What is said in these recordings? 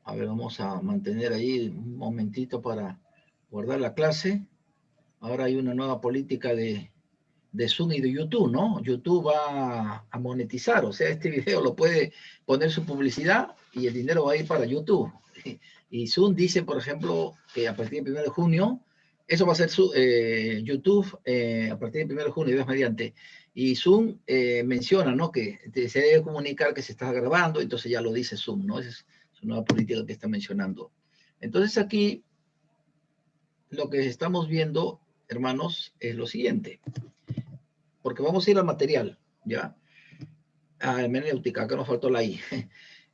A ver, vamos a mantener ahí un momentito para guardar la clase. Ahora hay una nueva política de Zoom y de YouTube, ¿no? YouTube va a monetizar, o sea, este video lo puede poner su publicidad y el dinero va a ir para YouTube. Y Zoom dice, por ejemplo, que a partir del 1 de junio, eso va a ser YouTube a partir del 1 de junio, Dios mediante. Y Zoom menciona, ¿no? Que se debe comunicar que se está grabando, entonces ya lo dice Zoom, ¿no? Esa es su nueva política que está mencionando. Entonces aquí lo que estamos viendo, hermanos, es lo siguiente. Porque vamos a ir al material, ¿ya? A hermenéutica, acá nos faltó la I.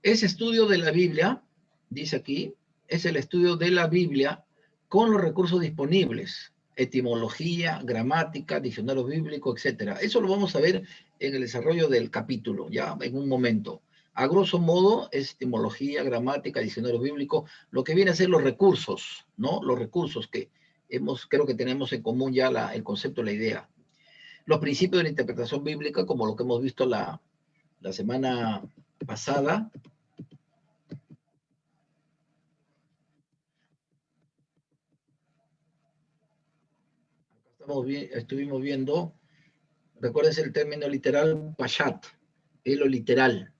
Ese estudio de la Biblia, dice aquí, es el estudio de la Biblia con los recursos disponibles, etimología, gramática, diccionario bíblico, etcétera. Eso lo vamos a ver en el desarrollo del capítulo, ya en un momento. A grosso modo, es etimología, gramática, diccionario bíblico, lo que viene a ser los recursos, ¿no? Los recursos que creo que tenemos en común ya el concepto, la idea. Los principios de la interpretación bíblica, como lo que hemos visto la semana pasada. Estuvimos viendo, recuérdense el término literal, pashat, es lo literal,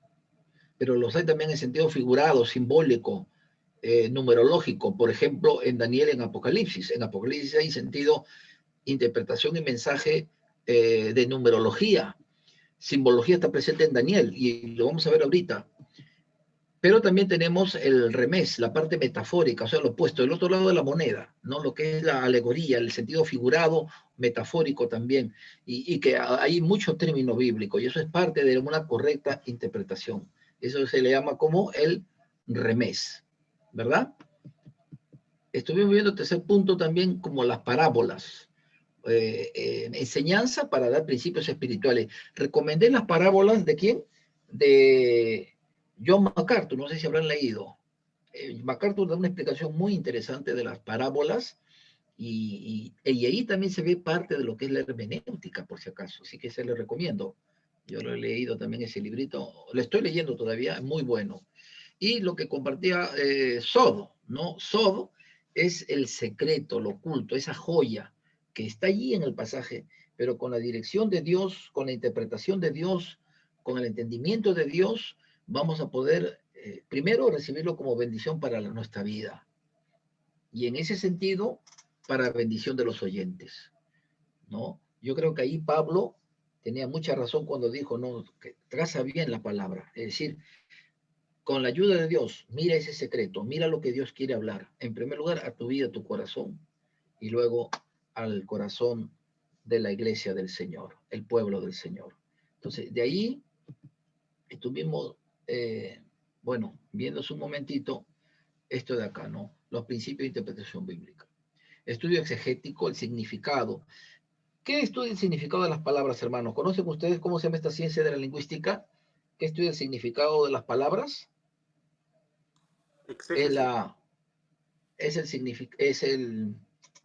pero los hay también en sentido figurado, simbólico, numerológico, por ejemplo, en Daniel, en Apocalipsis. En Apocalipsis hay sentido, interpretación y mensaje de numerología. Simbología está presente en Daniel y lo vamos a ver ahorita. Pero también tenemos el remés, la parte metafórica, o sea, lo opuesto, el otro lado de la moneda, ¿no? Lo que es la alegoría, el sentido figurado, metafórico también, y que hay mucho término bíblico, y eso es parte de una correcta interpretación. Eso se le llama como el remés, ¿verdad? Estuvimos viendo el tercer punto también como las parábolas, enseñanza para dar principios espirituales. Recomendé las parábolas de ¿quién? De John MacArthur, no sé si habrán leído. MacArthur da una explicación muy interesante de las parábolas y ahí también se ve parte de lo que es la hermenéutica, por si acaso, así que se le recomiendo. Yo lo he leído también ese librito, lo estoy leyendo todavía, es muy bueno. Y lo que compartía Sodo, ¿no? Sodo es el secreto, lo oculto, esa joya que está allí en el pasaje, pero con la dirección de Dios, con la interpretación de Dios, con el entendimiento de Dios, vamos a poder primero recibirlo como bendición para nuestra vida. Y en ese sentido, para bendición de los oyentes, ¿no? Yo creo que ahí Pablo tenía mucha razón cuando dijo, no, que traza bien la palabra, es decir, con la ayuda de Dios, mira ese secreto, mira lo que Dios quiere hablar. En primer lugar, a tu vida, a tu corazón, y luego al corazón de la iglesia del Señor, el pueblo del Señor. Entonces, de ahí estuvimos, bueno, viendo un momentito esto de acá, ¿no? Los principios de interpretación bíblica. Estudio exegético, el significado. ¿Qué estudia el significado de las palabras, hermanos? ¿Conocen ustedes cómo se llama esta ciencia de la lingüística? ¿Qué estudia el significado de las palabras?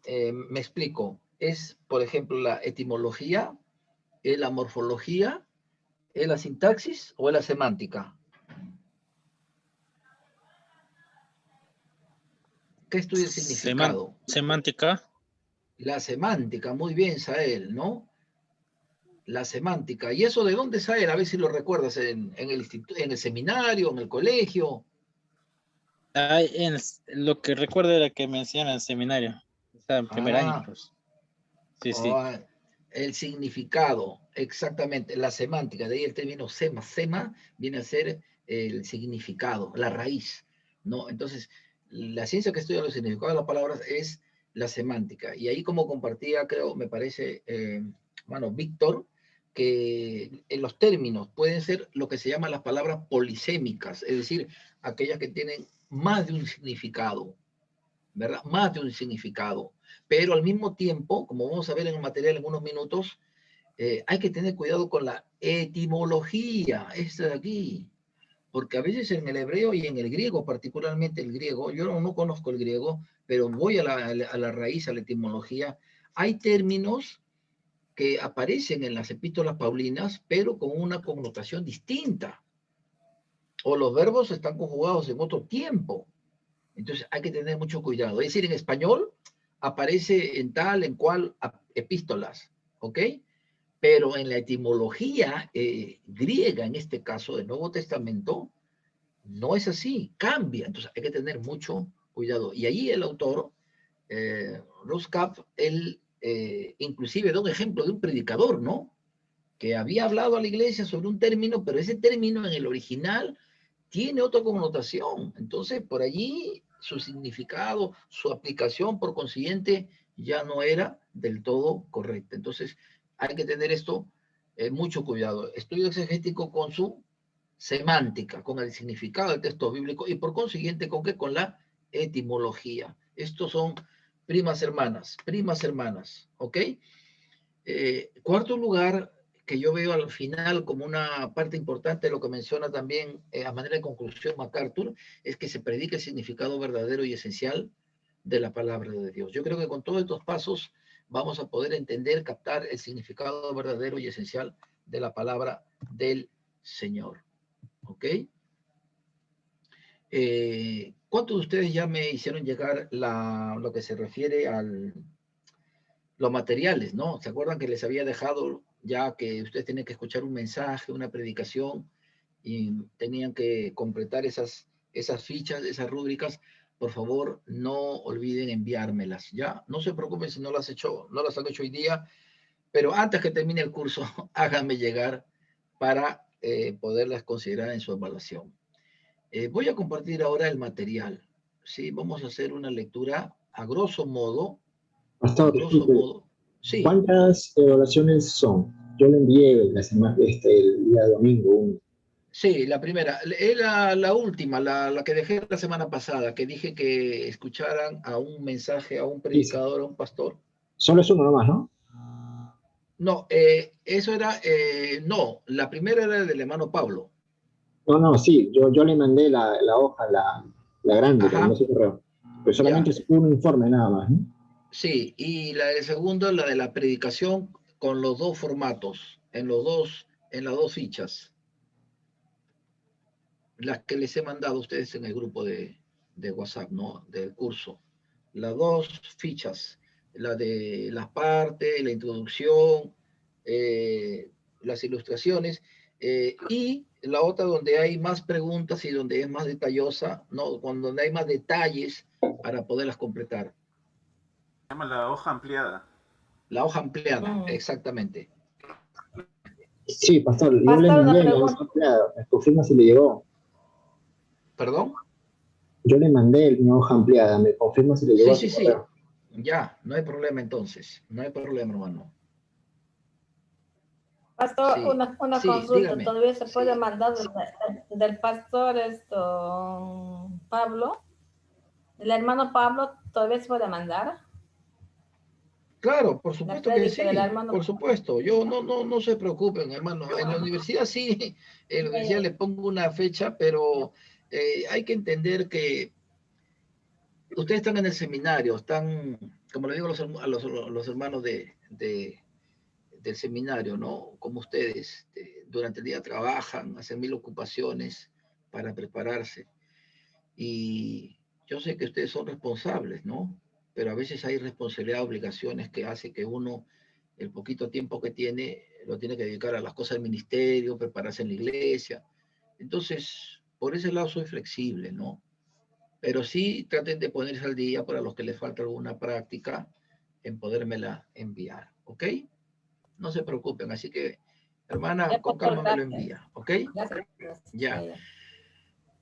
Me explico, es, por ejemplo, la etimología, es la morfología, es la sintaxis o es la semántica. ¿Qué estudia el significado? Semántica. La semántica, muy bien, Sael, ¿no? La semántica. ¿Y eso de dónde, Sael? A ver si lo recuerdas en el seminario, en el colegio. Lo que recuerdo era que me enseñaron en el seminario. Estaba en primer año, pues. Sí, sí. El significado, exactamente, la semántica, de ahí el término sema viene a ser el significado, la raíz, ¿no? Entonces, la ciencia que estudia los significados de las palabras es la semántica. Y ahí como compartía, creo, me parece, bueno, Víctor, que en los términos pueden ser lo que se llaman las palabras polisémicas, es decir, aquellas que tienen más de un significado, ¿verdad? Más de un significado. Pero al mismo tiempo, como vamos a ver en el material en unos minutos, hay que tener cuidado con la etimología, esta de aquí. Porque a veces en el hebreo y en el griego, particularmente el griego, yo no conozco el griego, pero voy a la raíz, a la etimología, hay términos que aparecen en las epístolas paulinas, pero con una connotación distinta. O los verbos están conjugados en otro tiempo. Entonces hay que tener mucho cuidado. Es decir, en español aparece en tal, en cual epístolas, ¿ok? Pero en la etimología griega, en este caso del Nuevo Testamento, no es así, cambia. Entonces hay que tener mucho cuidado. Y ahí el autor, Roskap, él inclusive da un ejemplo de un predicador, ¿no? Que había hablado a la iglesia sobre un término, pero ese término en el original tiene otra connotación. Entonces, por allí su significado, su aplicación, por consiguiente, ya no era del todo correcta. Entonces, hay que tener esto mucho cuidado. Estudio exegético con su semántica, con el significado del texto bíblico y por consiguiente, ¿con qué? Con la etimología. Estos son primas hermanas, ¿ok? Cuarto lugar, que yo veo al final como una parte importante de lo que menciona también a manera de conclusión MacArthur, es que se predique el significado verdadero y esencial de la palabra de Dios. Yo creo que con todos estos pasos vamos a poder entender, captar el significado verdadero y esencial de la palabra del Señor. ¿Ok? ¿Cuántos de ustedes ya me hicieron llegar lo que se refiere a los materiales, ¿no? ¿Se acuerdan que les había dejado ya que ustedes tienen que escuchar un mensaje, una predicación y tenían que completar esas fichas, esas rúbricas? Por favor, no olviden enviármelas, ¿ya? No se preocupen si no las han hecho hoy día, pero antes que termine el curso, háganme llegar para poderlas considerar en su evaluación. Voy a compartir ahora el material, ¿sí? Vamos a hacer una lectura a Pastor, grosso disculpe, modo, sí, ¿cuántas evaluaciones son? Yo le envié la semana, el día domingo uno. sí, la primera, era la última, la que dejé la semana pasada, que dije que escucharan a un mensaje, a un Sí, sí. predicador, a un pastor. Solo es uno nomás, ¿no? No, eso era, no, la primera era del hermano Pablo. No, no, sí, yo le mandé la hoja, la grande, le mandé Ajá, su correo. Pero solamente ya, es un informe nada más, ¿no? sí, y la del segundo, la de la predicación con los dos formatos, en las dos fichas, las que les he mandado a ustedes en el grupo de WhatsApp, ¿no? Del curso. Las dos fichas, la de las partes, la introducción, las ilustraciones, y la otra donde hay más preguntas y donde es más detallosa, ¿no? Donde hay más detalles para poderlas completar. Se llama la hoja ampliada. La hoja ampliada, exactamente. Sí, pastor, yo le Pastor, una mandé la hoja pregunta. ampliada, me confirma si le llegó. ¿Perdón? Yo le mandé mi hoja ampliada, me confirma si le llegó Sí, a su sí, sí. correo. Ya, no hay problema entonces. No hay problema, hermano. Pastor, Sí, una sí, consulta. dígame. ¿Todavía se puede Sí. mandar del pastor Pablo? ¿Del hermano Pablo todavía se puede mandar? Claro, por La supuesto que prédica del sí, hermano por supuesto. Yo no se preocupen, hermano. En la universidad sí, en la universidad le pongo una fecha, pero hay que entender que ustedes están en el seminario, están, como le digo a los hermanos del seminario, ¿no? Como ustedes, durante el día trabajan, hacen mil ocupaciones para prepararse. Y yo sé que ustedes son responsables, ¿no? Pero a veces hay responsabilidad, obligaciones que hace que uno, el poquito tiempo que tiene, lo tiene que dedicar a las cosas del ministerio, prepararse en la iglesia. Entonces, por ese lado soy flexible, ¿no? Pero sí traten de ponerse al día para los que les falta alguna práctica en podérmela enviar, ¿ok? No se preocupen, así que, hermana, Ya, con pastor, calma me lo gracias. envía, ¿ok? Gracias. Ya.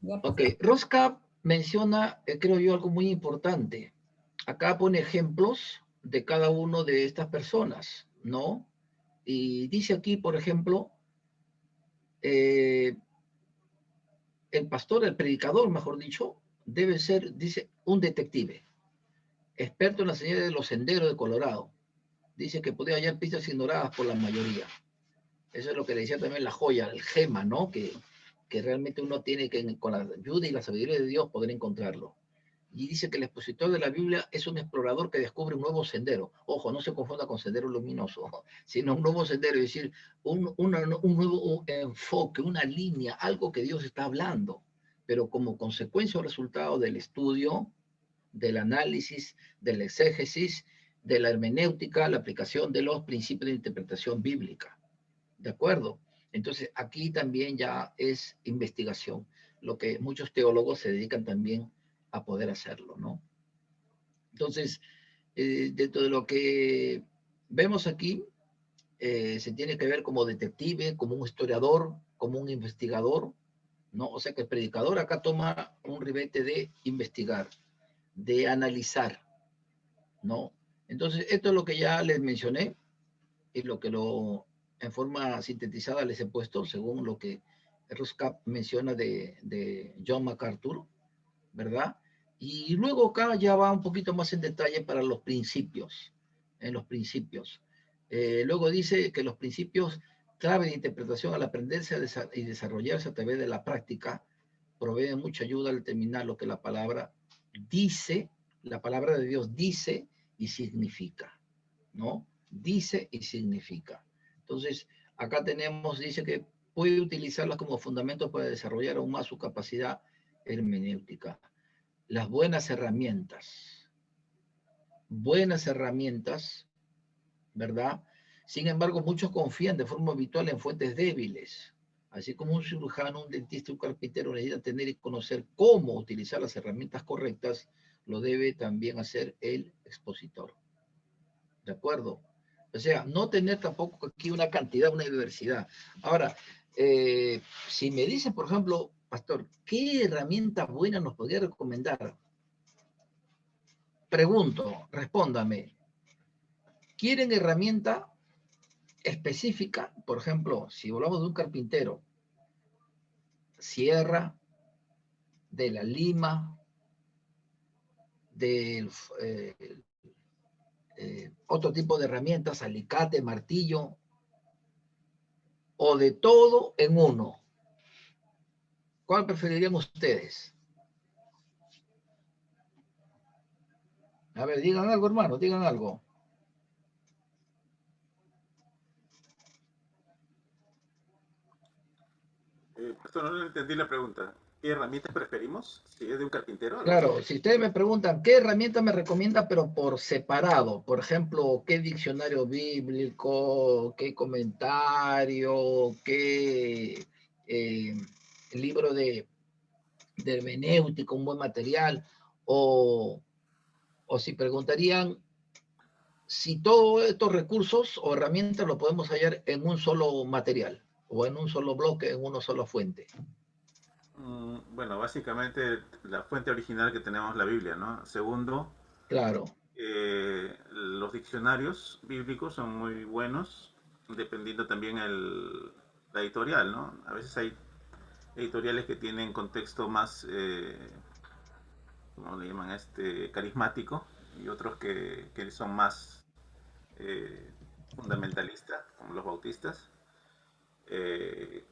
Ya, Ok, pastor. Rosca menciona, creo yo, algo muy importante. Acá pone ejemplos de cada uno de estas personas, ¿no? Y dice aquí, por ejemplo, eh, el pastor, el predicador, mejor dicho, debe ser, dice, un detective, experto en la señal de los senderos de Colorado. Dice que podía hallar pistas ignoradas por la mayoría. Eso es lo que le decía también la joya, el gema, ¿no? Que realmente uno tiene que, con la ayuda y la sabiduría de Dios, poder encontrarlo. Y dice que el expositor de la Biblia es un explorador que descubre un nuevo sendero. Ojo, no se confunda con sendero luminoso, sino un nuevo sendero, es decir, un nuevo enfoque, una línea, algo que Dios está hablando. pero como consecuencia o resultado del estudio, del análisis, del exégesis, de la hermenéutica, la aplicación de los principios de interpretación bíblica. ¿De acuerdo? Entonces, aquí también ya es investigación, lo que muchos teólogos se dedican también a poder hacerlo, ¿no? Entonces, dentro de lo que vemos aquí, se tiene que ver como detective, como un historiador, como un investigador, ¿no? O sea que el predicador acá toma un ribete de investigar, de analizar, ¿no? Entonces, esto es lo que ya les mencioné y lo que en forma sintetizada les he puesto, según lo que Ruscap menciona de John MacArthur, ¿verdad? Y luego acá ya va un poquito más en detalle para los principios, en los principios. Luego dice que los principios clave de interpretación al aprenderse y desarrollarse a través de la práctica proveen mucha ayuda al determinar lo que la palabra dice, la palabra de Dios dice y significa, ¿no? Dice y significa. Entonces, acá tenemos, dice que puede utilizarlas como fundamento para desarrollar aún más su capacidad hermenéutica. Las buenas herramientas, ¿verdad? Sin embargo, muchos confían de forma habitual en fuentes débiles. Así como un cirujano, un dentista, un carpintero necesita tener y conocer cómo utilizar las herramientas correctas, lo debe también hacer el expositor. ¿De acuerdo? O sea, no tener tampoco aquí una cantidad, una diversidad. Ahora, si me dicen, por ejemplo, pastor, ¿qué herramienta buena nos podría recomendar? Pregunto, respóndame. ¿Quieren herramienta específica? Por ejemplo, si hablamos de un carpintero, sierra, de la lima, del otro tipo de herramientas, alicate, martillo, o de todo en uno. ¿Cuál preferirían ustedes? A ver, digan algo, hermano, digan algo. Pastor, no entendí la pregunta. ¿Qué herramientas preferimos? Si es de un carpintero, algo así. Claro, si ustedes me preguntan qué herramienta me recomienda, pero por separado, por ejemplo, qué diccionario bíblico, qué comentario, qué libro de hermenéutica, un buen material, o si preguntarían si todos estos recursos o herramientas lo podemos hallar en un solo material o en un solo bloque, en una sola fuente. Bueno, básicamente la fuente original que tenemos es la Biblia, ¿no? Segundo, Claro, los diccionarios bíblicos son muy buenos, dependiendo también la editorial, ¿no? A veces hay editoriales que tienen contexto más, ¿cómo le llaman? Carismático, y otros que son más fundamentalistas, como los bautistas. Eh,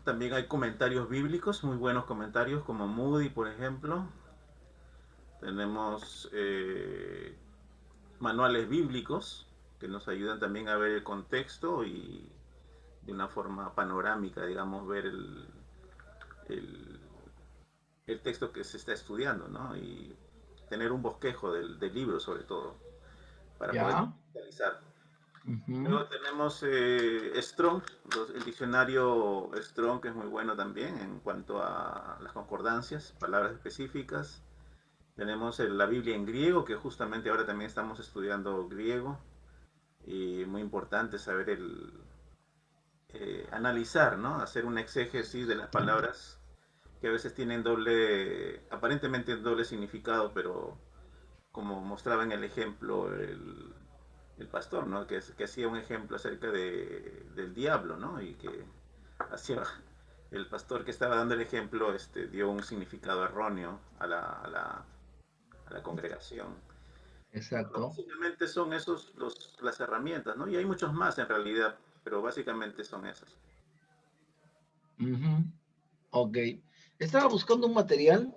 También hay comentarios bíblicos, muy buenos comentarios, como Moody, por ejemplo. Tenemos manuales bíblicos que nos ayudan también a ver el contexto y de una forma panorámica, digamos, ver el, el texto que se está estudiando, ¿no? Y tener un bosquejo del libro, sobre todo, para poder ya. analizar. Uh-huh. Luego tenemos Strong, el diccionario Strong, que es muy bueno también en cuanto a las concordancias, palabras específicas. Tenemos la Biblia en griego, que justamente ahora también estamos estudiando griego. Y muy importante saber analizar, ¿no? Hacer un exégesis de las palabras que a veces tienen aparentemente doble significado, pero como mostraba en el ejemplo el pastor, ¿no? Que hacía un ejemplo acerca del diablo, ¿no? Y que hacía el pastor que estaba dando el ejemplo dio un significado erróneo a la congregación. Bueno, Exacto. básicamente son las herramientas, ¿no? Y hay muchos más en realidad, pero básicamente son esas. Uh-huh. Ok. Estaba buscando un material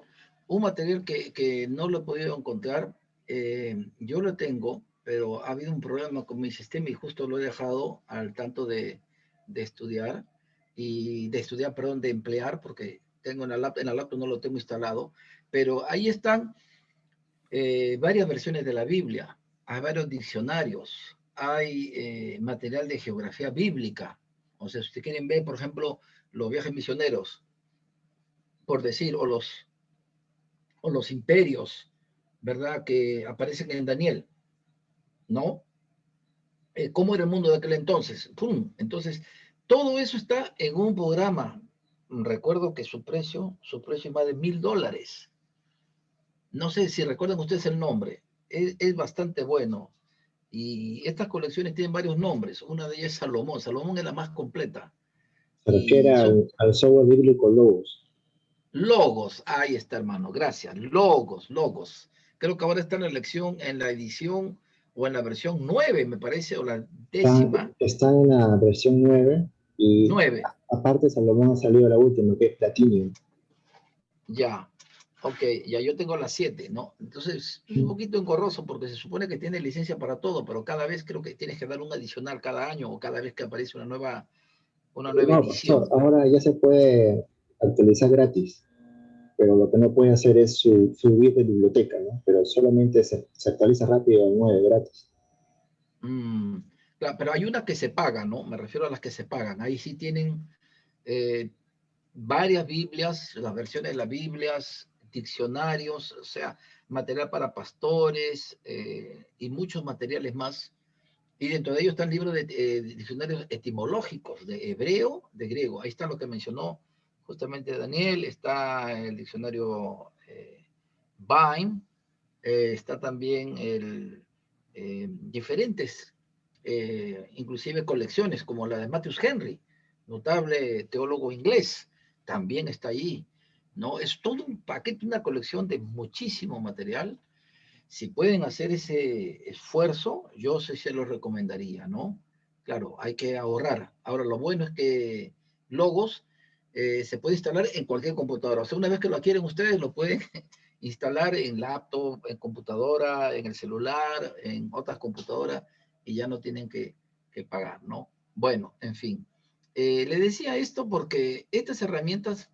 que no lo he podido encontrar. Yo lo tengo, pero ha habido un problema con mi sistema y justo lo he dejado al tanto de estudiar, perdón, de emplear, porque tengo en la laptop no lo tengo instalado, pero ahí están varias versiones de la Biblia, hay varios diccionarios, hay material de geografía bíblica. O sea, si ustedes quieren ver, por ejemplo, los viajes misioneros, por decir, o los imperios, ¿verdad? Que aparecen en Daniel, ¿no? ¿Cómo era el mundo de aquel entonces? ¡Pum! Entonces, todo eso está en un programa. Recuerdo que su precio es más de $1000. No sé si recuerdan ustedes el nombre. Es bastante bueno. Y estas colecciones tienen varios nombres. Una de ellas es Salomón. Salomón es la más completa. Se refiere Y son al software bíblico Logos. Logos. Ahí está, hermano. Gracias. Logos. Creo que ahora está en la edición o en la versión 9, me parece, o la décima. Está en la versión 9 y 9. aparte Salomón ha salido la última, que es Platinum. Ya. Ok, ya yo tengo la 7, ¿no? Entonces, es un poquito engorroso porque se supone que tiene licencia para todo, pero cada vez creo que tienes que dar un adicional cada año o cada vez que aparece una nueva No, edición. pastor, ahora ya se puede actualizar gratis, pero lo que no puede hacer es subir de biblioteca, ¿no? Pero solamente se actualiza rápido el 9 gratis. Claro, pero hay unas que se pagan, ¿no? Me refiero a las que se pagan. Ahí sí tienen varias Biblias, las versiones de las Biblias, diccionarios, o sea, material para pastores y muchos materiales más. Y dentro de ellos están libros de diccionarios etimológicos de hebreo, de griego. Ahí está lo que mencionó justamente Daniel, está el diccionario Vine, está también diferentes, inclusive colecciones como la de Matthew Henry, notable teólogo inglés, también está ahí, ¿no? Es todo un paquete, una colección de muchísimo material. Si pueden hacer ese esfuerzo, yo se lo recomendaría, ¿no? Claro, hay que ahorrar. Ahora, lo bueno es que Logos se puede instalar en cualquier computadora. O sea, una vez que lo adquieren ustedes, lo pueden instalar en laptop, en computadora, en el celular, en otras computadoras, y ya no tienen que pagar, ¿no? Bueno, en fin. Le decía esto porque estas herramientas,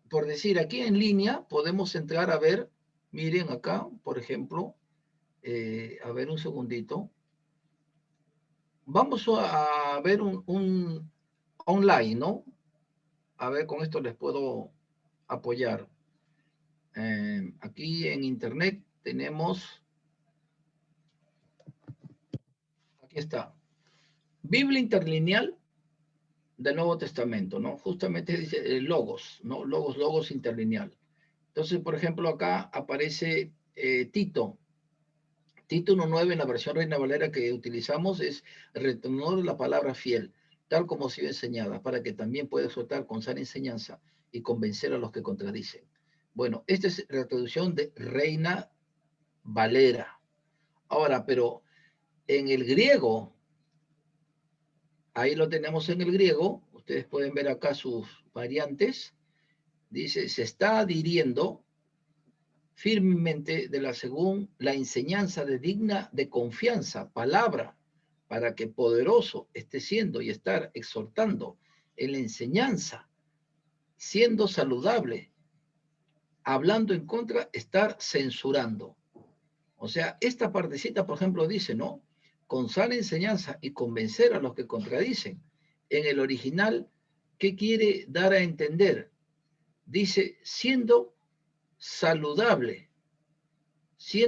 por decir, aquí en línea podemos entrar a ver, miren acá, por ejemplo, a ver un segundito. Vamos a ver un online, ¿no? A ver, con esto les puedo apoyar. Aquí en internet tenemos, aquí está, Biblia interlineal del Nuevo Testamento, ¿no? Justamente dice Logos, ¿no? Logos interlineal. Entonces, por ejemplo, acá aparece Tito. Tito 1.9 en la versión Reina Valera que utilizamos es retornar la palabra fiel, tal como ha sido enseñada, para que también pueda soltar con sana enseñanza y convencer a los que contradicen. Bueno, esta es la traducción de Reina Valera. Ahora, pero en el griego, ahí lo tenemos en el griego, ustedes pueden ver acá sus variantes, dice, se está adhiriendo firmemente según la enseñanza de digna de confianza, palabra, para que poderoso esté siendo y estar exhortando en la enseñanza, siendo saludable, hablando en contra, estar censurando. O sea, esta partecita, por ejemplo, dice, ¿no? Con sana enseñanza y convencer a los que contradicen. En el original, ¿qué quiere dar a entender? Dice, siendo saludable, ¿sí?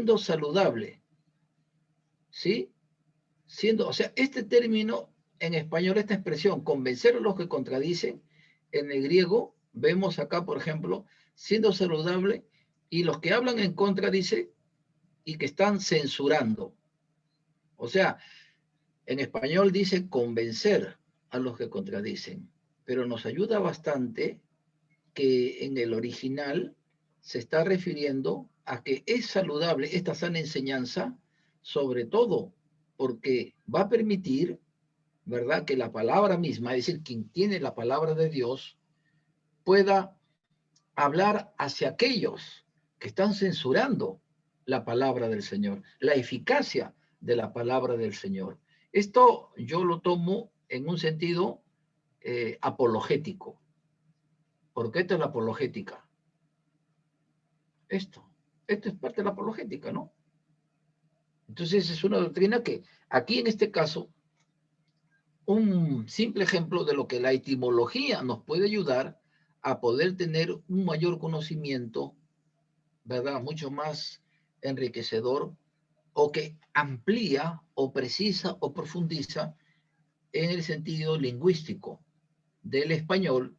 O sea, este término en español, esta expresión, convencer a los que contradicen, en el griego, vemos acá, por ejemplo, siendo saludable, y los que hablan en contra, dice, y que están censurando. O sea, en español dice convencer a los que contradicen, pero nos ayuda bastante que en el original se está refiriendo a que es saludable esta sana enseñanza, sobre todo porque va a permitir, ¿verdad?, que la palabra misma, es decir, quien tiene la palabra de Dios, pueda hablar hacia aquellos que están censurando la palabra del Señor, la eficacia de la palabra del Señor. Esto yo lo tomo en un sentido apologético. porque esto es la apologética. Esto es parte de la apologética, ¿no? Entonces es una doctrina que aquí en este caso, un simple ejemplo de lo que la etimología nos puede ayudar a poder tener un mayor conocimiento, ¿verdad? Mucho más enriquecedor, o que amplía o precisa o profundiza en el sentido lingüístico del español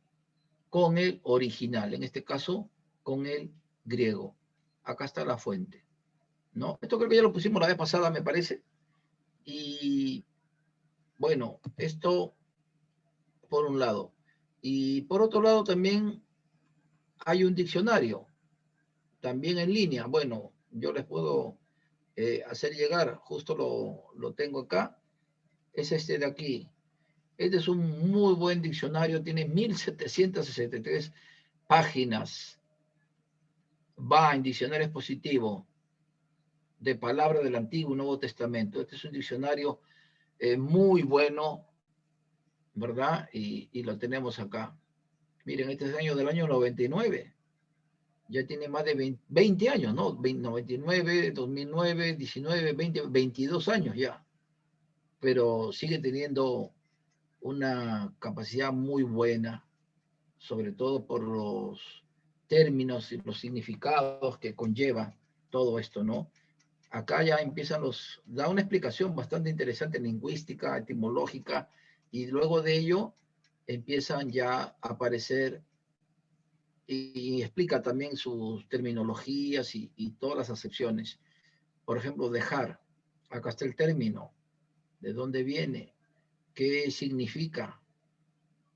con el original, en este caso con el griego. Acá está la fuente, ¿no? Esto creo que ya lo pusimos la vez pasada, me parece. Y bueno, esto por un lado. Y por otro lado también hay un diccionario, también en línea. Bueno, yo les puedo hacer llegar, justo lo tengo acá. Es este de aquí. Este es un muy buen diccionario, tiene 1763 páginas. Va en diccionario expositivo de palabras del Antiguo y Nuevo Testamento. Este es un diccionario muy bueno, ¿verdad? Y lo tenemos acá. Miren, este es del año 99. Ya tiene más de 20 años, ¿no? 99, 2009, 19, 20, 22 años ya. Pero sigue teniendo una capacidad muy buena, sobre todo por los términos y los significados que conlleva todo esto, ¿no? Acá ya empiezan da una explicación bastante interesante lingüística, etimológica, y luego de ello empiezan ya a aparecer y explica también sus terminologías y todas las acepciones. Por ejemplo, dejar, acá está el término, de dónde viene, qué significa,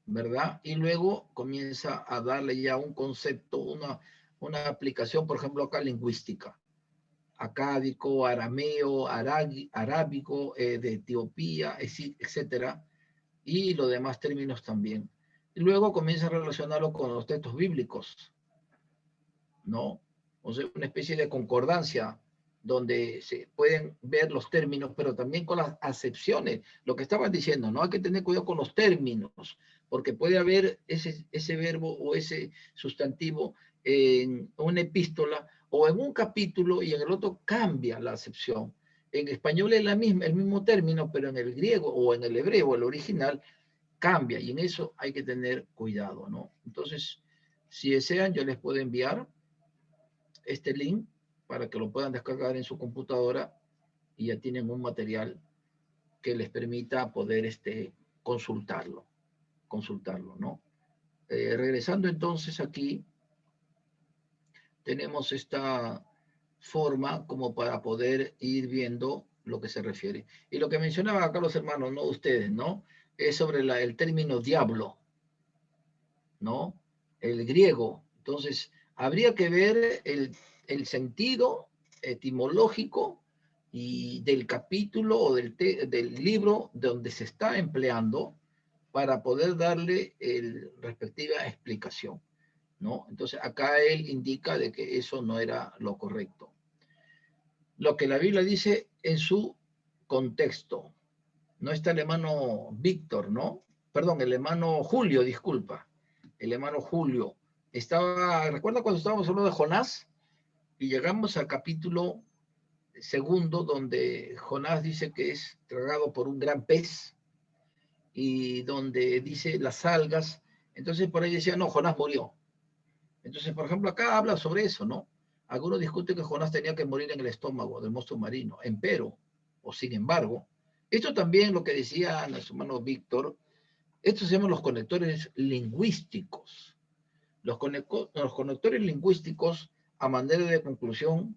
¿verdad? Y luego comienza a darle ya un concepto, una aplicación, por ejemplo, acá lingüística. Acádico, arameo, arábico, de Etiopía, etcétera, y los demás términos también. Y luego comienza a relacionarlo con los textos bíblicos, ¿no? O sea, una especie de concordancia donde se pueden ver los términos, pero también con las acepciones, lo que estaban diciendo, ¿no? Hay que tener cuidado con los términos, porque puede haber ese verbo o ese sustantivo en una epístola o en un capítulo y en el otro cambia la acepción. En español es el mismo término, pero en el griego o en el hebreo, el original, cambia y en eso hay que tener cuidado, ¿no? Entonces, si desean, yo les puedo enviar este link para que lo puedan descargar en su computadora y ya tienen un material que les permita poder consultarlo, ¿no? Regresando entonces aquí, tenemos esta forma como para poder ir viendo lo que se refiere. Y lo que mencionaba acá los hermanos, no ustedes, ¿no? Es sobre el término diablo, ¿no? El griego. Entonces, habría que ver el sentido etimológico y del capítulo o del libro donde se está empleando para poder darle respectiva explicación, ¿no? Entonces, acá él indica de que eso no era lo correcto. Lo que la Biblia dice en su contexto. No está el hermano Víctor, ¿no? Perdón, el hermano Julio, disculpa. El hermano Julio. ¿Recuerda cuando estábamos hablando de Jonás? Y llegamos al capítulo segundo, donde Jonás dice que es tragado por un gran pez y donde dice las algas. Entonces por ahí decía, no, Jonás murió. Entonces, por ejemplo, acá habla sobre eso, ¿no? Algunos discuten que Jonás tenía que morir en el estómago del monstruo marino, empero, o sin embargo. Esto también lo que decía nuestro hermano Víctor, estos se llaman los conectores lingüísticos. Los conectores lingüísticos, a manera de conclusión,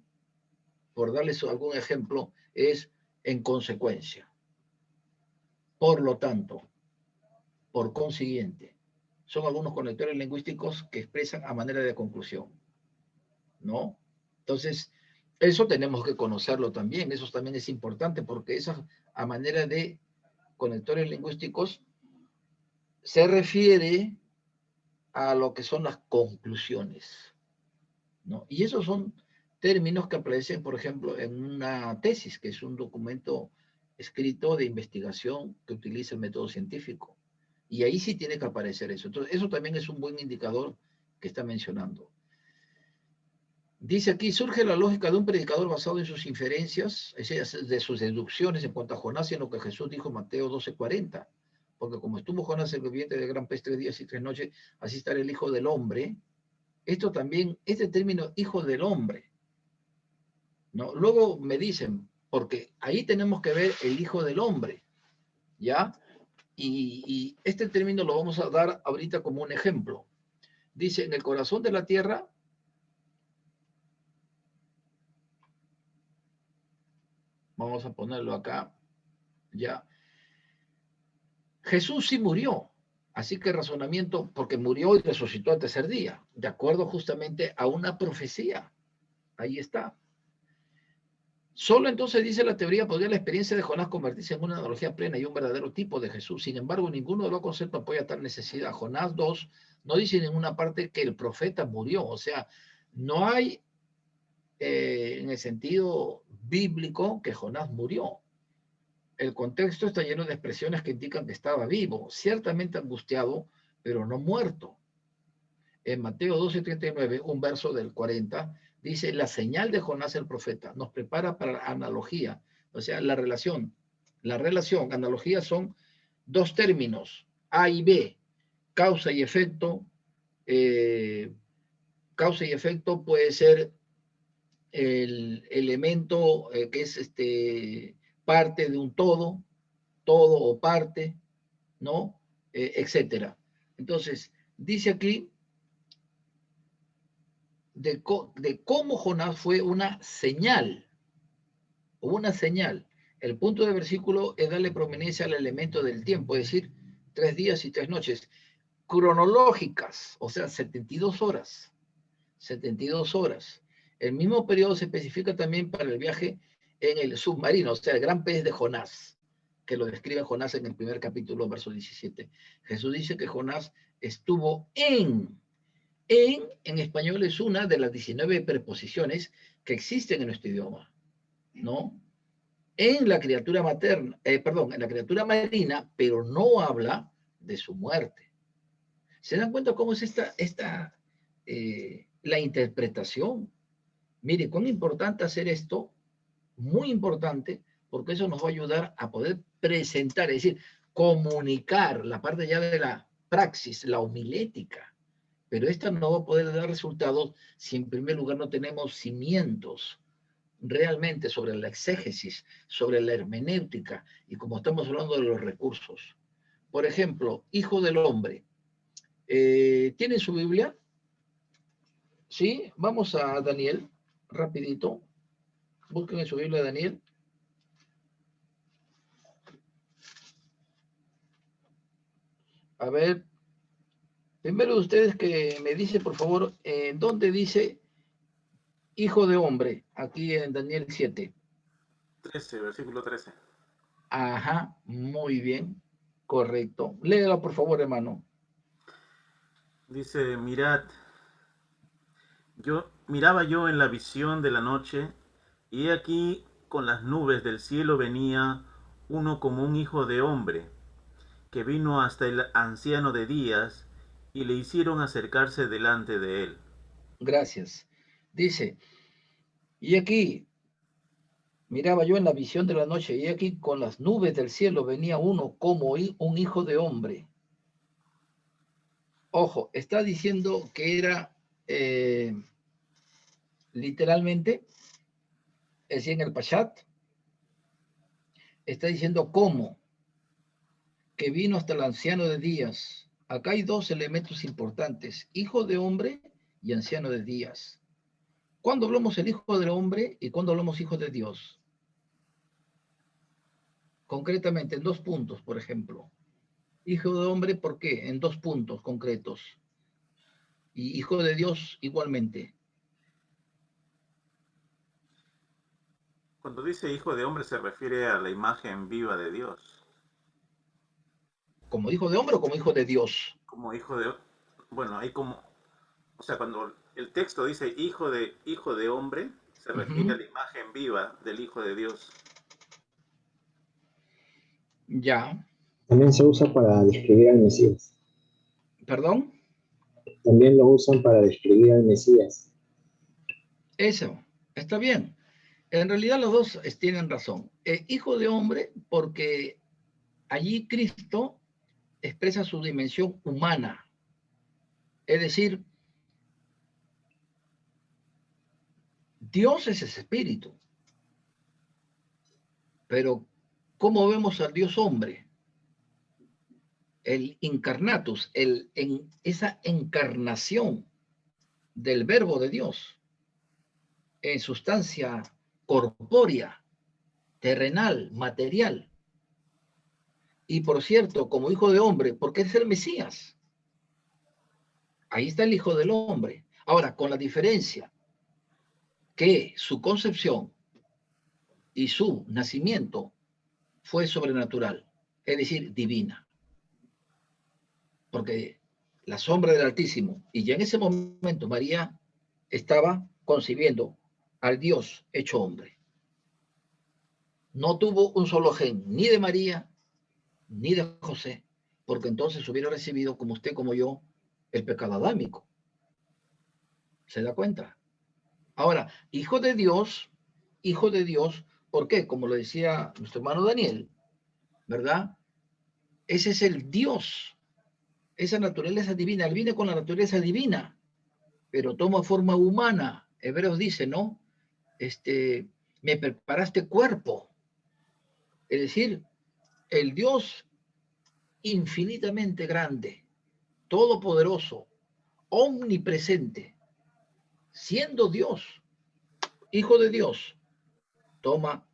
por darles algún ejemplo, es en consecuencia. Por lo tanto, por consiguiente, son algunos conectores lingüísticos que expresan a manera de conclusión, ¿no? Entonces, eso tenemos que conocerlo también, eso también es importante porque esa a manera de conectores lingüísticos se refiere a lo que son las conclusiones, ¿no? Y esos son términos que aparecen, por ejemplo, en una tesis, que es un documento escrito de investigación que utiliza el método científico. Y ahí sí tiene que aparecer eso. Entonces, eso también es un buen indicador que está mencionando. Dice aquí, surge la lógica de un predicador basado en sus inferencias, es decir, de sus deducciones en cuanto a Jonás y en lo que Jesús dijo en Mateo 12:40. Porque como estuvo Jonás el viviente de gran pez 3 días y 3 noches, así estará el Hijo del Hombre. Esto también, este término Hijo del Hombre, ¿no? Luego me dicen, porque ahí tenemos que ver el Hijo del Hombre, ¿ya? Y este término lo vamos a dar ahorita como un ejemplo. Dice, en el corazón de la tierra, vamos a ponerlo acá, ya. Jesús sí murió, así que razonamiento, porque murió y resucitó al tercer día, de acuerdo justamente a una profecía. Ahí está. Solo entonces, dice la teoría, podría la experiencia de Jonás convertirse en una analogía plena y un verdadero tipo de Jesús. Sin embargo, ninguno de los conceptos apoya tal necesidad. Jonás 2 no dice en ninguna parte que el profeta murió. O sea, no hay en el sentido bíblico que Jonás murió. El contexto está lleno de expresiones que indican que estaba vivo, ciertamente angustiado, pero no muerto. En Mateo 12:39, un verso del 40, dice, la señal de Jonás el profeta nos prepara para la analogía, o sea, la relación, analogía son dos términos, A y B, causa y efecto. Causa y efecto puede ser el elemento que es parte de un todo o parte, ¿no? Etcétera. Entonces, dice aquí de cómo Jonás fue una señal. El punto de versículo es darle prominencia al elemento del tiempo, es decir, 3 días y 3 noches, cronológicas, o sea, 72 horas. 72 horas. El mismo periodo se especifica también para el viaje en el submarino, o sea, el gran pez de Jonás, que lo describe Jonás en el primer capítulo, verso 17. Jesús dice que Jonás estuvo en español es una de las 19 preposiciones que existen en nuestro idioma, ¿no? En la criatura materna, en la criatura marina, pero no habla de su muerte. ¿Se dan cuenta cómo es la interpretación? Mire, cuán importante hacer esto, muy importante, porque eso nos va a ayudar a poder presentar, es decir, comunicar la parte ya de la praxis, la homilética. Pero esta no va a poder dar resultados si en primer lugar no tenemos cimientos realmente sobre la exégesis, sobre la hermenéutica, y como estamos hablando de los recursos. Por ejemplo, Hijo del Hombre. ¿Tienen su Biblia? Sí, vamos a Daniel, rapidito. Busquen en su Biblia Daniel. A ver, primero ustedes que me dicen, por favor, ¿dónde dice Hijo de Hombre? Aquí en Daniel 7. 13, versículo 13. Ajá, muy bien, correcto. Léelo, por favor, hermano. Dice, miraba yo en la visión de la noche, y he aquí con las nubes del cielo venía uno como un hijo de hombre, que vino hasta el anciano de días, y le hicieron acercarse delante de él. Gracias. Dice, y aquí, miraba yo en la visión de la noche, y aquí con las nubes del cielo venía uno como un hijo de hombre. Ojo, está diciendo que era literalmente, es decir, en el Pashat, está diciendo cómo, que vino hasta el anciano de días. Acá hay dos elementos importantes, hijo de hombre y anciano de días. ¿Cuándo hablamos el hijo del hombre y cuándo hablamos hijo de Dios? Concretamente, en 2 puntos, por ejemplo. Hijo de hombre, ¿por qué? En 2 puntos concretos. Y hijo de Dios igualmente. Cuando dice hijo de hombre se refiere a la imagen viva de Dios. ¿Como hijo de hombre o como hijo de Dios? Como hijo de... Bueno, hay como... O sea, cuando el texto dice hijo de hombre, se refiere a la imagen viva del Hijo de Dios. Ya. También se usa para describir al Mesías. ¿Perdón? también lo usan para describir al Mesías. Eso, está bien. En realidad los dos tienen razón. Hijo de hombre, porque allí Cristo expresa su dimensión humana. Es decir, Dios es ese espíritu. Pero, ¿cómo vemos al Dios hombre? El incarnatus, esa encarnación del verbo de Dios en sustancia corpórea, terrenal, material. Y por cierto, como hijo de hombre, porque es el Mesías. Ahí está el hijo del hombre. Ahora, con la diferencia que su concepción y su nacimiento fue sobrenatural, es decir, divina. Porque la sombra del Altísimo, y ya en ese momento María estaba concibiendo al Dios hecho hombre. No tuvo un solo gen, ni de María, ni de José, porque entonces hubiera recibido, como usted, como yo, el pecado adámico. ¿Se da cuenta? Ahora, hijo de Dios, ¿por qué? Como lo decía nuestro hermano Daniel, ¿verdad? Ese es el Dios, esa naturaleza divina. Él viene con la naturaleza divina, pero toma forma humana. Hebreos dice, ¿no? Me preparaste cuerpo. Es decir, el Dios infinitamente grande, todopoderoso, omnipresente, siendo Dios, hijo de Dios, toma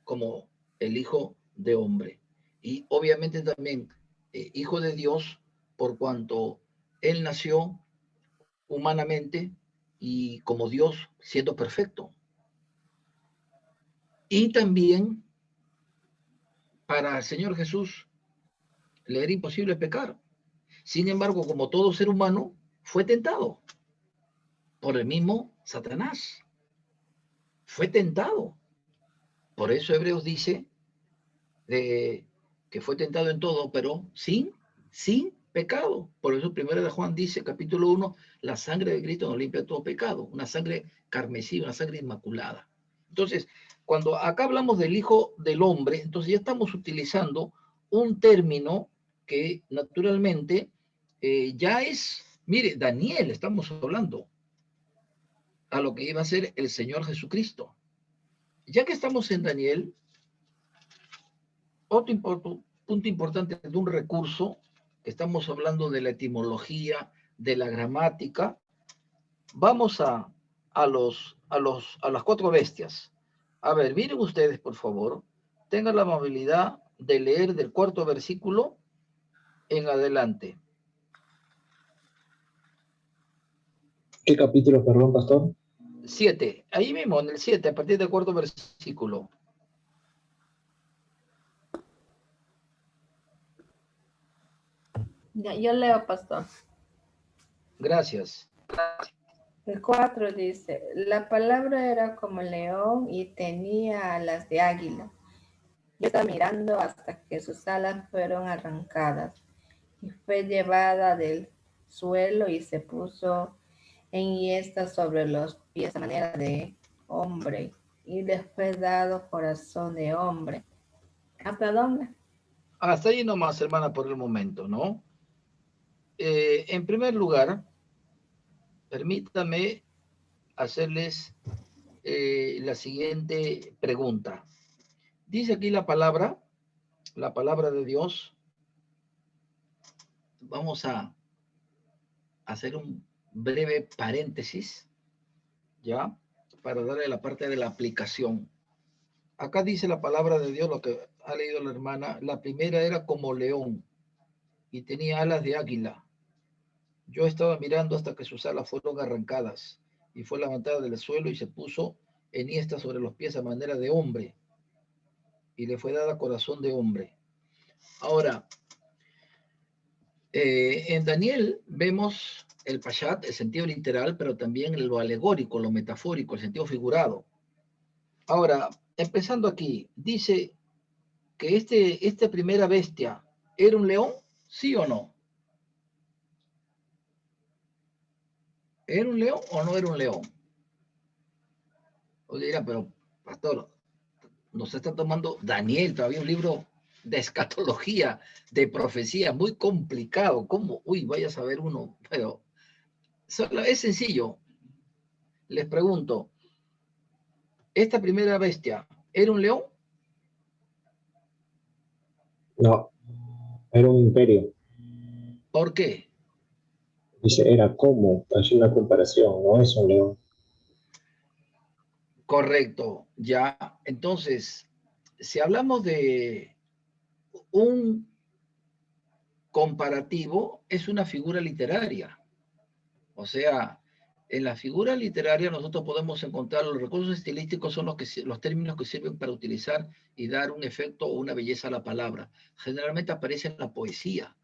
como el hijo de hombre. Y obviamente también hijo de Dios por cuanto él nació humanamente y como Dios siendo perfecto. Y también para el Señor Jesús le era imposible pecar. Sin embargo, como todo ser humano, fue tentado por el mismo Satanás. Fue tentado. Por eso Hebreos dice que fue tentado en todo, pero sin pecado. Por eso primero de Juan dice, capítulo 1, la sangre de Cristo nos limpia todo pecado. Una sangre carmesí, una sangre inmaculada. Entonces, cuando acá hablamos del Hijo del Hombre, entonces ya estamos utilizando un término que naturalmente ya es, mire, Daniel, estamos hablando a lo que iba a ser el Señor Jesucristo. Ya que estamos en Daniel, otro punto importante de un recurso, que estamos hablando de la etimología, de la gramática, vamos a las cuatro bestias. A ver, miren ustedes, por favor, tengan la amabilidad de leer del cuarto versículo en adelante. ¿Qué capítulo, perdón, pastor? 7, ahí mismo, en el 7, a partir del cuarto versículo. Ya, yo leo, pastor. Gracias. El 4 dice, la palabra era como león y tenía alas de águila. Yo estaba mirando hasta que sus alas fueron arrancadas y fue llevada del suelo y se puso enhiesta sobre los pies a manera de hombre y le fue dado corazón de hombre. ¿Hasta dónde? Hasta ahí nomás, hermana, por el momento, ¿no? En primer lugar, permítame hacerles la siguiente pregunta. Dice aquí la palabra de Dios. Vamos a hacer un breve paréntesis, ¿ya? Para darle la parte de la aplicación. Acá dice la palabra de Dios, lo que ha leído la hermana. La primera era como león y tenía alas de águila. Yo estaba mirando hasta que sus alas fueron arrancadas y fue levantada del suelo y se puso enhiesta sobre los pies a manera de hombre y le fue dada corazón de hombre. Ahora, en Daniel vemos el pashat, el sentido literal, pero también lo alegórico, lo metafórico, el sentido figurado. Ahora, empezando aquí, dice que esta primera bestia era un león, ¿sí o no? ¿Era un león o no era un león? O dirá, pero pastor, nos está tomando Daniel, todavía un libro de escatología, de profecía, muy complicado. ¿Cómo? Uy, vaya a saber uno. Pero es sencillo. Les pregunto, ¿esta primera bestia era un león? No, era un imperio. ¿Por qué? Dice, era como, hace una comparación, no es un león. Correcto, ya. Entonces, si hablamos de un comparativo, es una figura literaria. O sea, en la figura literaria nosotros podemos encontrar los recursos estilísticos son los términos que sirven para utilizar y dar un efecto o una belleza a la palabra. Generalmente aparece en la poesía.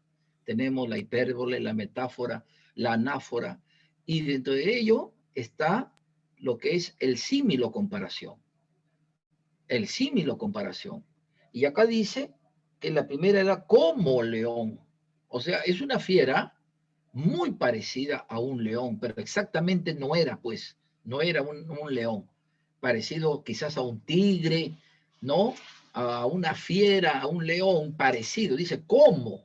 Tenemos la hipérbole, la metáfora, la anáfora, y dentro de ello está lo que es el símil o comparación. El símil o comparación. Y acá dice que la primera era como león. O sea, es una fiera muy parecida a un león, pero exactamente no era, pues, no era un león. Parecido quizás a un tigre, ¿no? A una fiera, a un león, parecido. Dice, como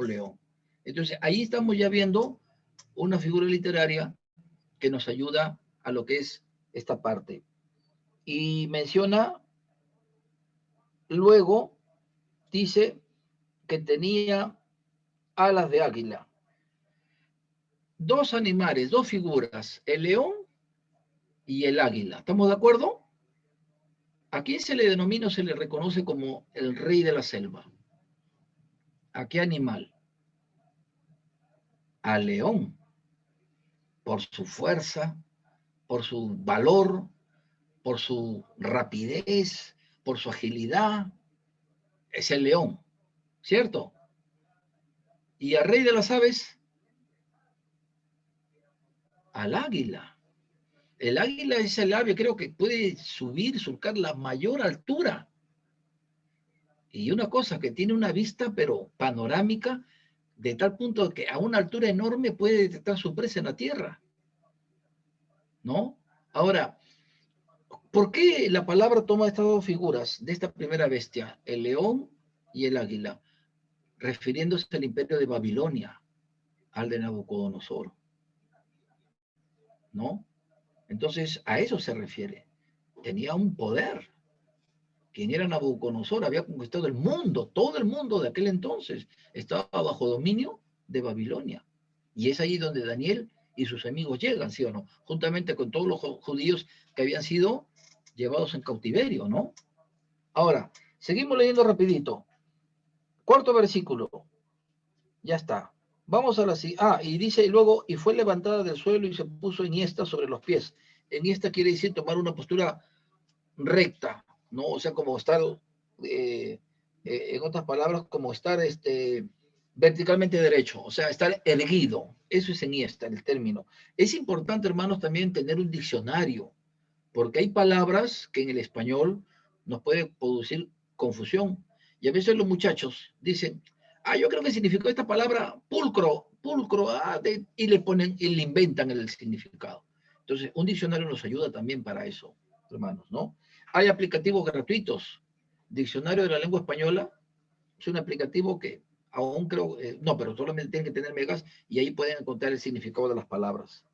león. Entonces, ahí estamos ya viendo una figura literaria que nos ayuda a lo que es esta parte. Y menciona, luego, dice que tenía alas de águila. Dos animales, dos figuras, el león y el águila. ¿Estamos de acuerdo? ¿A quién se le denomina o se le reconoce como el rey de la selva? ¿A qué animal? Al león, por su fuerza, por su valor, por su rapidez, por su agilidad. Es el león, ¿cierto? Y al rey de las aves, al águila. El águila es el ave, creo que puede subir, surcar la mayor altura. Y una cosa que tiene una vista, pero panorámica, de tal punto que a una altura enorme puede detectar su presa en la tierra, ¿no? Ahora, ¿por qué la palabra toma estas dos figuras de esta primera bestia, el león y el águila, refiriéndose al imperio de Babilonia, al de Nabucodonosor, ¿no? Entonces, a eso se refiere. Tenía un poder. Quien era Nabucodonosor había conquistado el mundo, todo el mundo de aquel entonces estaba bajo dominio de Babilonia. Y es ahí donde Daniel y sus amigos llegan, ¿sí o no? Juntamente con todos los judíos que habían sido llevados en cautiverio, ¿no? Ahora, seguimos leyendo rapidito. Cuarto versículo. Ya está. Vamos a la... y dice luego, y fue levantada del suelo y se puso enhiesta sobre los pies. Enhiesta quiere decir tomar una postura recta, ¿no? O sea, como estar, en otras palabras, como estar verticalmente derecho, o sea, estar erguido. Eso es enhiesta, el término. Es importante, hermanos, también tener un diccionario, porque hay palabras que en el español nos puede producir confusión. Y a veces los muchachos dicen, yo creo que significó esta palabra pulcro, pulcro, y le ponen y le inventan el significado. Entonces, un diccionario nos ayuda también para eso, hermanos, ¿no? Hay aplicativos gratuitos. Diccionario de la lengua española es un aplicativo que aún creo, no, pero solamente tienen que tener megas y ahí pueden encontrar el significado de las palabras.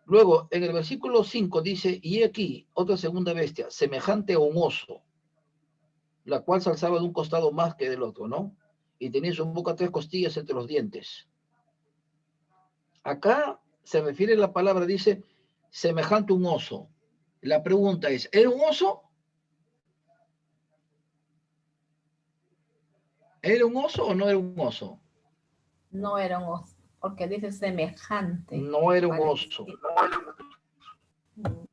Luego, en el versículo 5 dice, y aquí otra segunda bestia, semejante a un oso, la cual se alzaba de un costado más que del otro, ¿no? Y tenía en su boca 3 costillas entre los dientes. Acá se refiere la palabra, dice, semejante a un oso. La pregunta es, ¿era un oso? ¿Era un oso o no era un oso? No era un oso, porque dice semejante. No era un oso,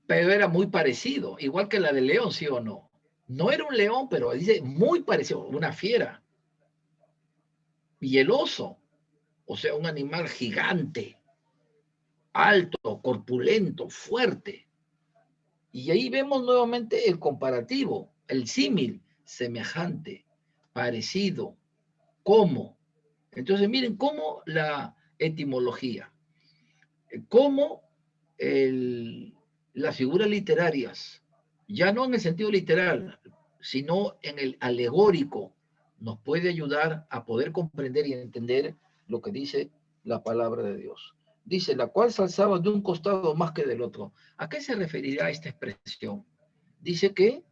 pero era muy parecido, igual que la del león, ¿sí o no? No era un león, pero dice muy parecido, una fiera. Y el oso, o sea, un animal gigante, alto, corpulento, fuerte. Y ahí vemos nuevamente el comparativo, el símil, semejante, parecido, como. Entonces miren cómo la etimología, cómo las figuras literarias, ya no en el sentido literal, sino en el alegórico, nos puede ayudar a poder comprender y entender lo que dice la palabra de Dios. Dice, la cual se alzaba de un costado más que del otro. ¿A qué se referirá esta expresión? Dice que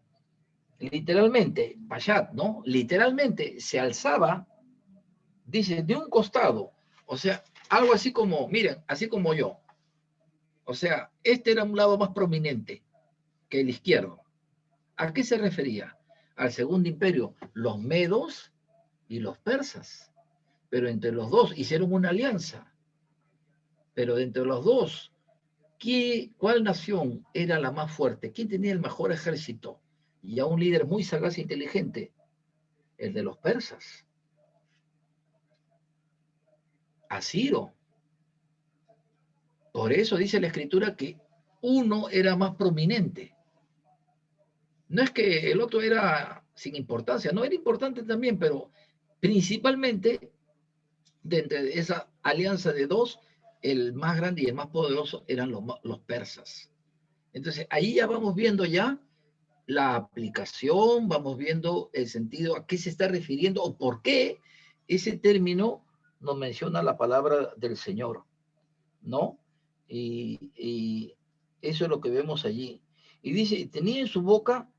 literalmente, Bashat, ¿no? Literalmente se alzaba, dice, de un costado. O sea, algo así como, miren, así como yo. O sea, este era un lado más prominente que el izquierdo. ¿A qué se refería? Al segundo imperio, los medos y los persas. Pero entre los dos hicieron una alianza. Pero de entre los dos, ¿cuál nación era la más fuerte? ¿Quién tenía el mejor ejército? Y a un líder muy sagaz e inteligente, el de los persas. A Ciro. Por eso dice la escritura que uno era más prominente. No es que el otro era sin importancia, no, era importante también, pero principalmente de entre esa alianza de dos, el más grande y el más poderoso eran los persas. Entonces, ahí ya vamos viendo ya la aplicación, vamos viendo el sentido a qué se está refiriendo o por qué ese término nos menciona la palabra del Señor, ¿no? Y eso es lo que vemos allí. Y dice, tenía en su boca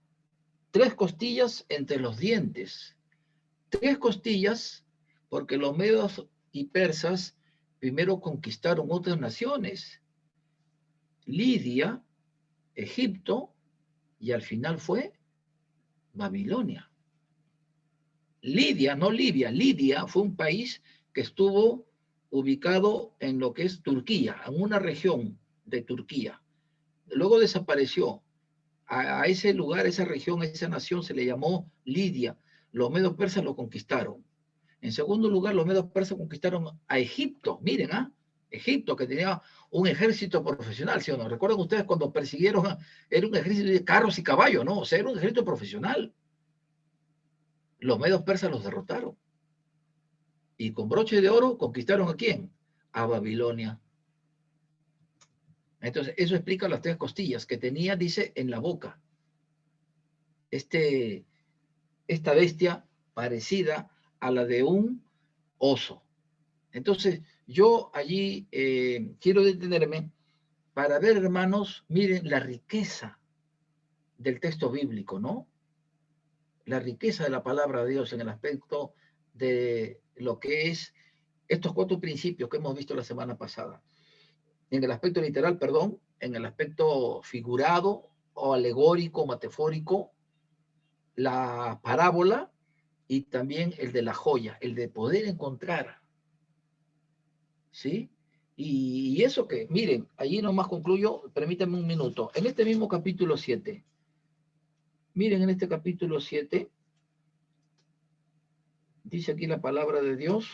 3 costillas entre los dientes. 3 costillas, porque los medos y persas primero conquistaron otras naciones. Lidia, Egipto, y al final fue Babilonia. Lidia, no Libia, Lidia fue un país que estuvo ubicado en lo que es Turquía, en una región de Turquía. Luego desapareció. A ese lugar, a esa región, a esa nación se le llamó Lidia. Los medos persas lo conquistaron. En segundo lugar, los medos persas conquistaron a Egipto. Miren, Egipto, que tenía un ejército profesional, ¿sí o no? ¿Recuerdan ustedes cuando persiguieron? Era un ejército de carros y caballos, ¿no? O sea, era un ejército profesional. Los medos persas los derrotaron. Y con broche de oro conquistaron ¿a quién? A Babilonia. Entonces, eso explica las 3 costillas que tenía, dice, en la boca. Esta bestia parecida a la de un oso. Entonces, yo allí quiero detenerme para ver, hermanos, miren la riqueza del texto bíblico, ¿no? La riqueza de la palabra de Dios en el aspecto de lo que es estos 4 principios que hemos visto la semana pasada. En el aspecto literal, perdón, en el aspecto figurado o alegórico, metafórico, la parábola y también el de la joya, el de poder encontrar, ¿sí? Y eso que, miren, allí nomás concluyo, permítanme un minuto. En este mismo capítulo 7, miren en este capítulo 7, dice aquí la palabra de Dios,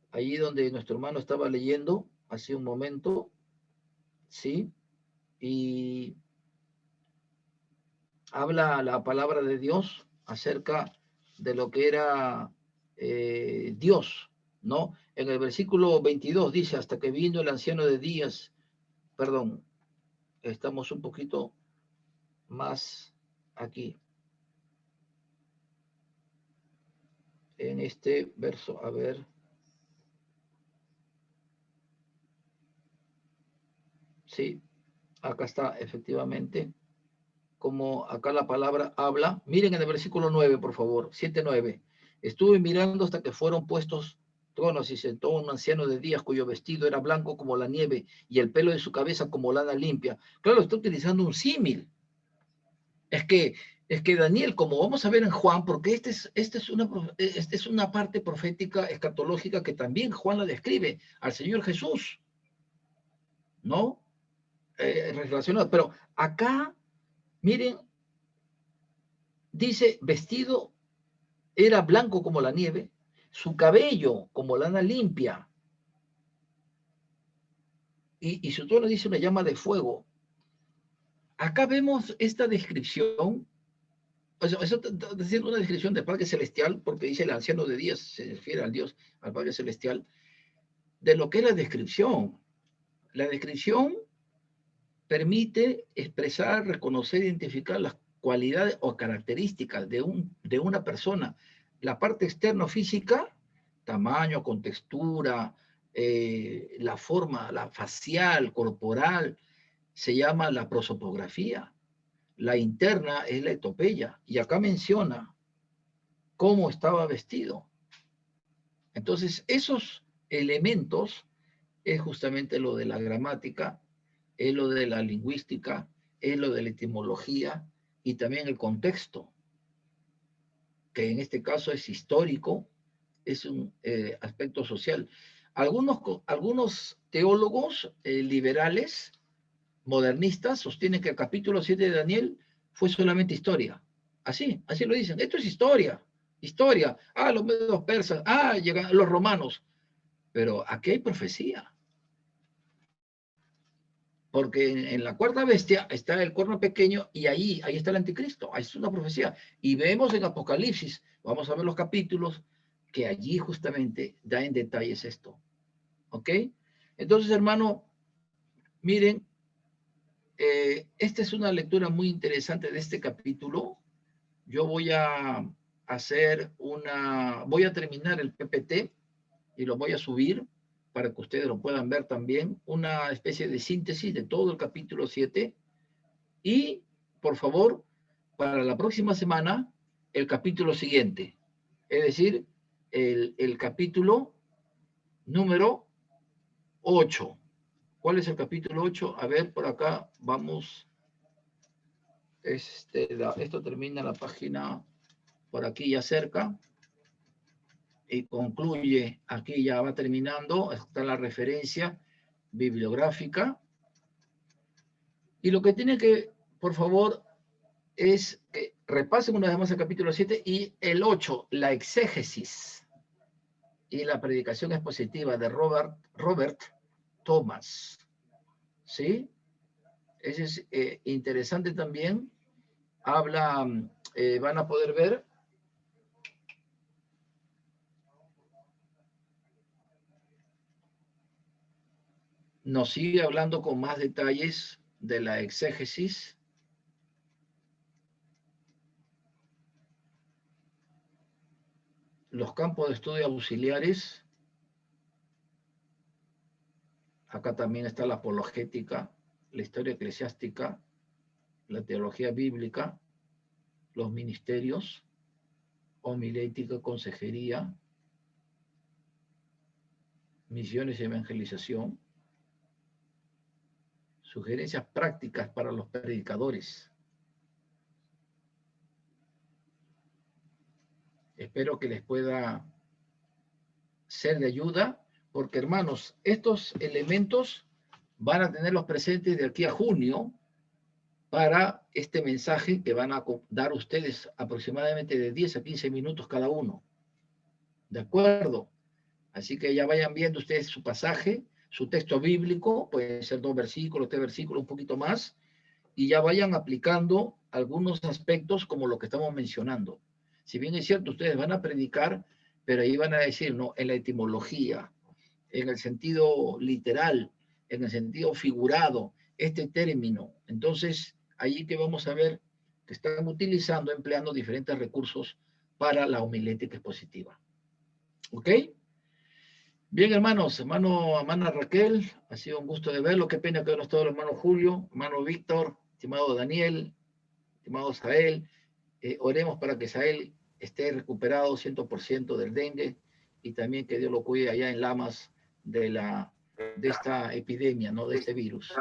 allí donde nuestro hermano estaba leyendo hace un momento, ¿sí? Y habla la palabra de Dios acerca de lo que era Dios, ¿no? En el versículo 22 dice, hasta que vino el anciano de días, perdón, estamos un poquito más aquí. En este verso, a ver. Sí, acá está, efectivamente. Como acá la palabra habla. Miren en el versículo 9, por favor, 7:9. Estuve mirando hasta que fueron puestos tronos y sentó un anciano de días cuyo vestido era blanco como la nieve y el pelo de su cabeza como lana limpia. Claro, está utilizando un símil. Es que Daniel, como vamos a ver en Juan, porque esta es una parte profética escatológica que también Juan la describe al Señor Jesús, ¿no? Relacionado. Pero acá, miren, dice, vestido era blanco como la nieve, su cabello como lana limpia, y su trono dice una llama de fuego. Acá vemos esta descripción, eso está diciendo una descripción del Padre Celestial, porque dice el anciano de días, se refiere al Dios, al Padre Celestial, de lo que es la descripción. La descripción permite expresar, reconocer, identificar las cualidades o características de una persona. La parte externa física, tamaño, contextura, la forma, la facial, corporal, se llama la prosopografía. La interna es la etopeya. Y acá menciona cómo estaba vestido. Entonces, esos elementos es justamente lo de la gramática, es lo de la lingüística, es lo de la etimología y también el contexto, que en este caso es histórico, es un aspecto social. Algunos teólogos liberales, modernistas, sostienen que el capítulo 7 de Daniel fue solamente historia. Así lo dicen. Esto es historia. Historia. Los medios persas. Llegan los romanos. Pero aquí hay profecía. Porque en la cuarta bestia está el cuerno pequeño y ahí está el anticristo. Ahí es una profecía. Y vemos en Apocalipsis, vamos a ver los capítulos, que allí justamente da en detalles esto. ¿Ok? Entonces, hermano, miren, esta es una lectura muy interesante de este capítulo. Yo voy a voy a terminar el PPT y lo voy a subir para que ustedes lo puedan ver también, una especie de síntesis de todo el capítulo 7. Y, por favor, para la próxima semana, el capítulo siguiente. Es decir, el capítulo número 8. ¿Cuál es el capítulo 8? A ver, por acá vamos. Esto termina la página por aquí ya cerca. Y concluye, aquí ya va terminando, está la referencia bibliográfica. Y lo que tiene que, por favor, es que repasen una vez más el capítulo 7 y el 8, la exégesis y la predicación expositiva de Robert Thomas. ¿Sí? Ese es interesante también. Habla, van a poder ver. Nos sigue hablando con más detalles de la exégesis. Los campos de estudio auxiliares. Acá también está la apologética, la historia eclesiástica, la teología bíblica, los ministerios, homilética, consejería, misiones y evangelización, sugerencias prácticas para los predicadores. Espero que les pueda ser de ayuda, porque hermanos, estos elementos van a tenerlos presentes de aquí a junio para este mensaje que van a dar ustedes aproximadamente de 10 a 15 minutos cada uno. ¿De acuerdo? Así que ya vayan viendo ustedes su pasaje, su texto bíblico, pueden ser 2 versículos, 3 versículos, un poquito más, y ya vayan aplicando algunos aspectos como lo que estamos mencionando. Si bien es cierto, ustedes van a predicar, pero ahí van a decir, no, en la etimología, en el sentido literal, en el sentido figurado, este término. Entonces, allí que vamos a ver que están utilizando, empleando diferentes recursos para la homilética expositiva. ¿Ok? Bien, hermanos, hermana Raquel, ha sido un gusto de verlo. Qué pena que no está el hermano Julio, hermano Víctor, estimado Daniel, estimado Sael. Oremos para que Sael esté recuperado 100% del dengue y también que Dios lo cuide allá en Lamas de esta epidemia, ¿no? De este virus.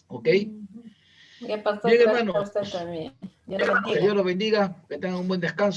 ¿Ok? Bien, hermanos. también. Que Dios los bendiga, que tengan un buen descanso.